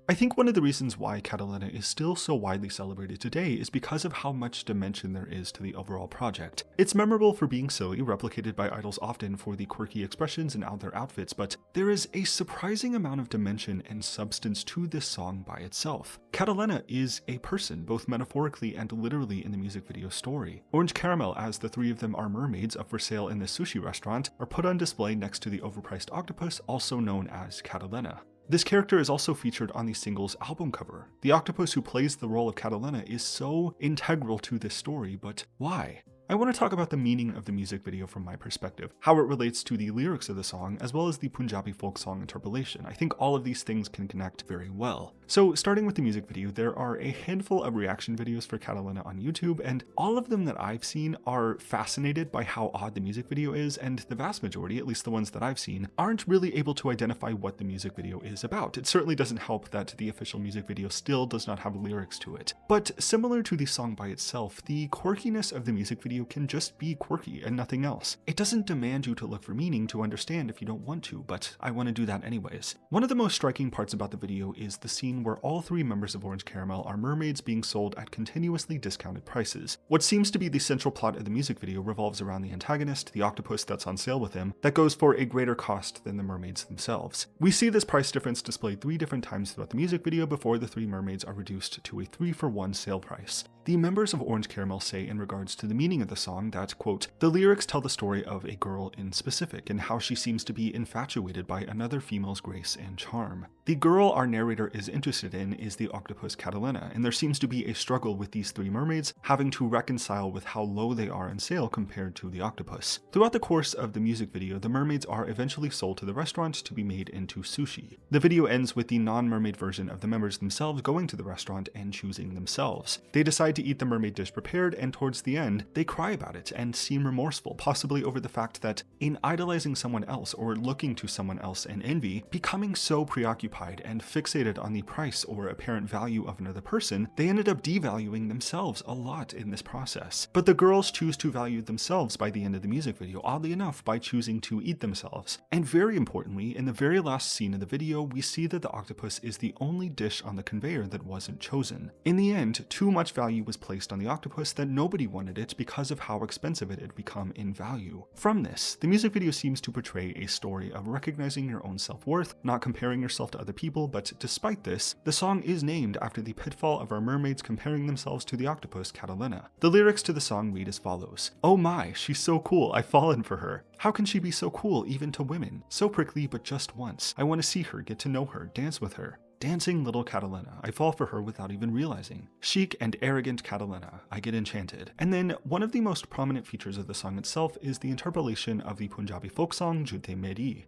I think one of the reasons why Catallena is still so widely celebrated today is because of how much dimension there is to the overall project. It's memorable for being silly, replicated by idols often for the quirky expressions and out there outfits, but there is a surprising amount of dimension and substance to this song by itself. Catallena is a person, both metaphorically and literally in the music video story. Orange Caramel, as the three of them are mermaids up for sale in this sushi restaurant, are put on display next to the overpriced octopus, also known as Catallena. This character is also featured on the single's album cover. The octopus who plays the role of Catallena is so integral to this story, but why? I want to talk about the meaning of the music video from my perspective, how it relates to the lyrics of the song, as well as the Punjabi folk song interpolation. I think all of these things can connect very well. So starting with the music video, there are a handful of reaction videos for Catallena on YouTube, and all of them that I've seen are fascinated by how odd the music video is, and the vast majority, at least the ones that I've seen, aren't really able to identify what the music video is about. It certainly doesn't help that the official music video still does not have lyrics to it. But similar to the song by itself, the quirkiness of the music video can just be quirky and nothing else. It doesn't demand you to look for meaning to understand if you don't want to, but I want to do that anyways. One of the most striking parts about the video is the scene where all three members of Orange Caramel are mermaids being sold at continuously discounted prices. What seems to be the central plot of the music video revolves around the antagonist, the octopus that's on sale with him, that goes for a greater cost than the mermaids themselves. We see this price difference displayed 3 different times throughout the music video before the 3 mermaids are reduced to a 3-for-1 sale price. The members of Orange Caramel say in regards to the meaning of the song that, quote, "The lyrics tell the story of a girl in specific and how she seems to be infatuated by another female's grace and charm. The girl our narrator is interested in is the octopus Catallena, and there seems to be a struggle with these 3 mermaids having to reconcile with how low they are in sale compared to the octopus." Throughout the course of the music video, the mermaids are eventually sold to the restaurant to be made into sushi. The video ends with the non-mermaid version of the members themselves going to the restaurant and choosing themselves. They decide to eat the mermaid dish prepared, and towards the end, they cry about it and seem remorseful, possibly over the fact that in idolizing someone else or looking to someone else in envy, becoming so preoccupied and fixated on the price or apparent value of another person, they ended up devaluing themselves a lot in this process. But the girls choose to value themselves by the end of the music video, oddly enough, by choosing to eat themselves. And very importantly, in the very last scene of the video, we see that the octopus is the only dish on the conveyor that wasn't chosen. In the end, too much value was placed on the octopus that nobody wanted it because of how expensive it had become in value. From this, the music video seems to portray a story of recognizing your own self-worth, not comparing yourself to other people, but despite this, the song is named after the pitfall of our mermaids comparing themselves to the octopus Catallena. The lyrics to the song read as follows: "Oh my, she's so cool, I've fallen for her. How can she be so cool even to women? So prickly but just once. I want to see her, get to know her, dance with her. Dancing little Catallena, I fall for her without even realizing. Chic and arrogant Catallena, I get enchanted." And then one of the most prominent features of the song itself is the interpolation of the Punjabi folk song Jutti Meri.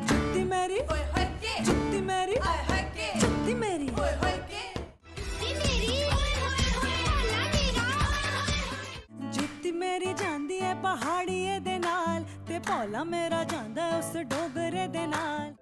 Jutti Meri, Jutti Meri, Jutti Meri, Jutti Meri, Jutti Meri ਜਾਂਦੀ ਹੈ ਪਹਾੜੀਏ ਦੇ ਨਾਲ ਤੇ ਭੋਲਾ ਮੇਰਾ ਜਾਂਦਾ ਉਸ ਡੋਗਰੇ ਦੇ ਨਾਲ.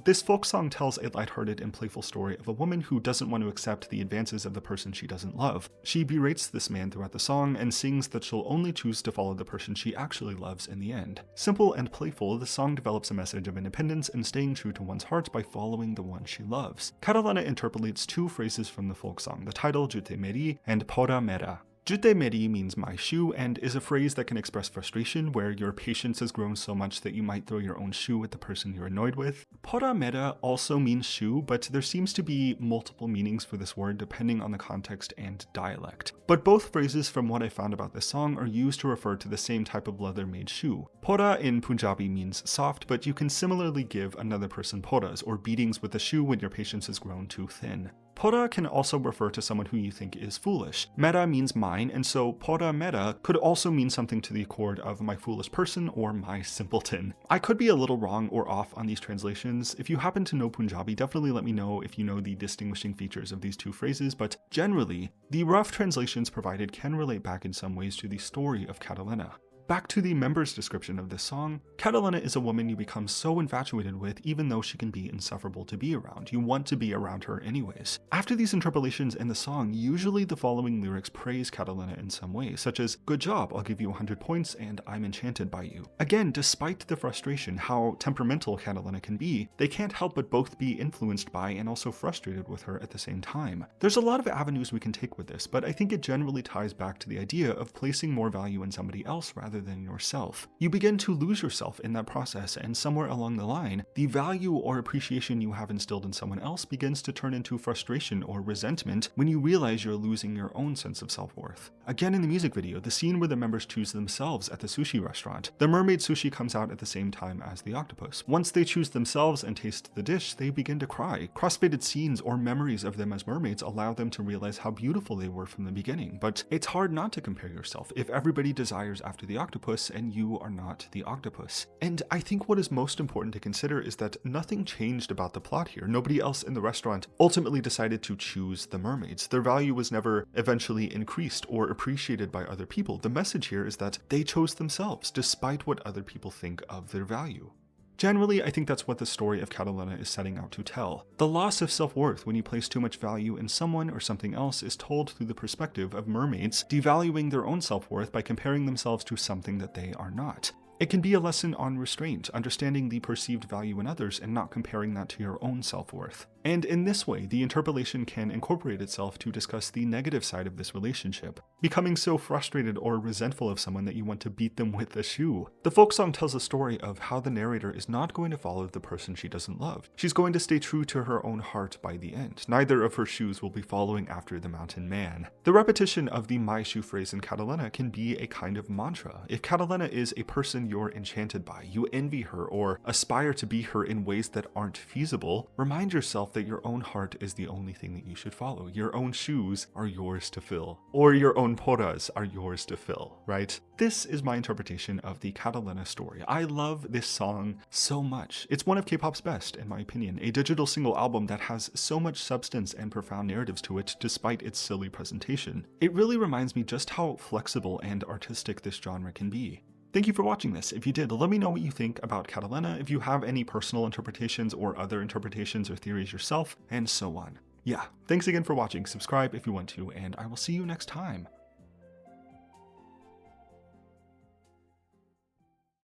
This folk song tells a lighthearted and playful story of a woman who doesn't want to accept the advances of the person she doesn't love. She berates this man throughout the song and sings that she'll only choose to follow the person she actually loves in the end. Simple and playful, the song develops a message of independence and staying true to one's heart by following the one she loves. Catallena interpolates 2 phrases from the folk song, the title Jutti Meri and Pora Mera. Jutti Meri means my shoe and is a phrase that can express frustration where your patience has grown so much that you might throw your own shoe at the person you're annoyed with. Pora Mera also means shoe, but there seems to be multiple meanings for this word depending on the context and dialect. But both phrases from what I found about this song are used to refer to the same type of leather-made shoe. Pora in Punjabi means soft, but you can similarly give another person poras or beatings with the shoe when your patience has grown too thin. Pora can also refer to someone who you think is foolish. Mera means mine, and so pora mera could also mean something to the accord of my foolish person or my simpleton. I could be a little wrong or off on these translations. If you happen to know Punjabi, definitely let me know if you know the distinguishing features of these 2 phrases, but generally, the rough translations provided can relate back in some ways to the story of Catallena. Back to the members' description of this song, Catallena is a woman you become so infatuated with even though she can be insufferable to be around. You want to be around her anyways. After these interpolations in the song, usually the following lyrics praise Catallena in some way, such as, "Good job, I'll give you 100 points and I'm enchanted by you." Again, despite the frustration, how temperamental Catallena can be, they can't help but both be influenced by and also frustrated with her at the same time. There's a lot of avenues we can take with this, but I think it generally ties back to the idea of placing more value in somebody else rather than yourself. You begin to lose yourself in that process, and somewhere along the line, the value or appreciation you have instilled in someone else begins to turn into frustration or resentment when you realize you're losing your own sense of self-worth. Again, in the music video, the scene where the members choose themselves at the sushi restaurant, the mermaid sushi comes out at the same time as the octopus. Once they choose themselves and taste the dish, they begin to cry. Crossfaded scenes or memories of them as mermaids allow them to realize how beautiful they were from the beginning, but it's hard not to compare yourself if everybody desires after the octopus and you are not the octopus. And I think what is most important to consider is that nothing changed about the plot here. Nobody else in the restaurant ultimately decided to choose the mermaids. Their value was never eventually increased or appreciated by other people. The message here is that they chose themselves, despite what other people think of their value. Generally, I think that's what the story of Catallena is setting out to tell. The loss of self-worth when you place too much value in someone or something else is told through the perspective of mermaids devaluing their own self-worth by comparing themselves to something that they are not. It can be a lesson on restraint, understanding the perceived value in others and not comparing that to your own self-worth. And in this way, the interpolation can incorporate itself to discuss the negative side of this relationship, becoming so frustrated or resentful of someone that you want to beat them with a shoe. The folk song tells a story of how the narrator is not going to follow the person she doesn't love. She's going to stay true to her own heart by the end. Neither of her shoes will be following after the mountain man. The repetition of the my shoe phrase in Catallena can be a kind of mantra. If Catallena is a person you're enchanted by, you envy her or aspire to be her in ways that aren't feasible, remind yourself that your own heart is the only thing that you should follow. Your own shoes are yours to fill. Or your own poras are yours to fill, right? This is my interpretation of the Catallena story. I love this song so much. It's one of K-pop's best, in my opinion. A digital single album that has so much substance and profound narratives to it, despite its silly presentation. It really reminds me just how flexible and artistic this genre can be. Thank you for watching this. If you did, let me know what you think about Catallena, if you have any personal interpretations or other interpretations or theories yourself, and so on. Yeah, thanks again for watching. Subscribe if you want to, and I will see you next time.